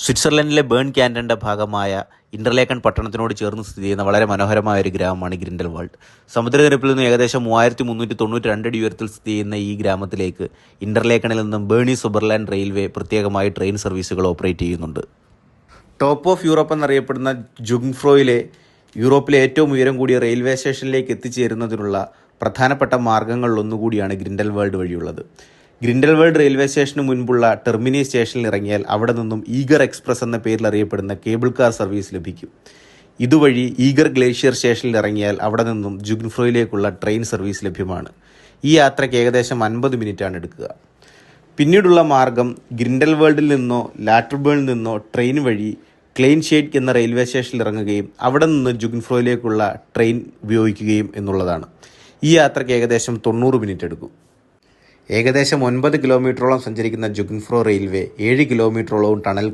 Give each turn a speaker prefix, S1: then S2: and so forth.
S1: സ്വിറ്റ്സർലൻഡിലെ burn ക്യാൻറ്റന്റെ ഭാഗമായ ഇന്റർലേക്കൺ പട്ടണത്തിനോട് ചേർന്ന് സ്ഥിതി ചെയ്യുന്ന വളരെ മനോഹരമായ ഒരു ഗ്രാമമാണ് ഗ്രിൻഡൽവാൾഡ്. സമുദ്രനിരപ്പിൽ നിന്ന് ഏകദേശം 3392 അടി ഉയരത്തിൽ സ്ഥിതി ചെയ്യുന്ന ഈ ഗ്രാമത്തിലേക്ക് ഇന്റർലേക്കണിൽ നിന്നും ബേണി സുബർലാൻഡ് റെയിൽവേ പ്രത്യേകമായി ട്രെയിൻ സർവീസുകൾ ഓപ്പറേറ്റ് ചെയ്യുന്നുണ്ട്. ടോപ്പ് ഓഫ് യൂറോപ്പ് എന്നറിയപ്പെടുന്ന ജുങ്ഫ്രോയിലെ യൂറോപ്പിലെ ഏറ്റവും ഉയരം കൂടിയ റെയിൽവേ സ്റ്റേഷനിലേക്ക് എത്തിച്ചേരുന്നതിനുള്ള പ്രധാനപ്പെട്ട മാർഗ്ഗങ്ങളിലൊന്നുകൂടിയാണ് ഗ്രിൻഡൽവാൾഡ് വഴിയുള്ളത്. ഗ്രിൻഡൽവാൾഡ് റെയിൽവേ സ്റ്റേഷന് മുൻപുള്ള ടെർമിനി സ്റ്റേഷനിൽ ഇറങ്ങിയാൽ അവിടെ നിന്നും ഈഗർ എക്സ്പ്രസ് എന്ന പേരിൽ അറിയപ്പെടുന്ന കേബിൾ കാർ സർവീസ് ലഭിക്കും. ഇതുവഴി ഈഗർ ഗ്ലേഷ്യർ സ്റ്റേഷനിൽ ഇറങ്ങിയാൽ അവിടെ നിന്നും ജുങ്ഫ്രോയിലേക്കുള്ള ട്രെയിൻ സർവീസ് ലഭ്യമാണ്. ഈ യാത്രയ്ക്ക് ഏകദേശം 50 മിനിറ്റാണ് എടുക്കുക. പിന്നീടുള്ള മാർഗം ഗ്രിൻഡൽവാൾഡിൽ നിന്നോ ലാറ്റർബേണിൽ നിന്നോ ട്രെയിൻ വഴി ക്ലെയിൻഷേഡ് എന്ന റെയിൽവേ സ്റ്റേഷനിൽ ഇറങ്ങുകയും അവിടെ നിന്ന് ജുങ്ഫ്രോയിലേക്കുള്ള ട്രെയിൻ ഉപയോഗിക്കുകയും എന്നുള്ളതാണ്. ഈ യാത്രയ്ക്ക് ഏകദേശം 90 മിനിറ്റ് എടുക്കും. ഏകദേശം 9 കിലോമീറ്ററോളം സഞ്ചരിക്കുന്ന ജുങ്ഫ്രോ റെയിൽവേ 7 കിലോമീറ്ററോളവും ടണൽ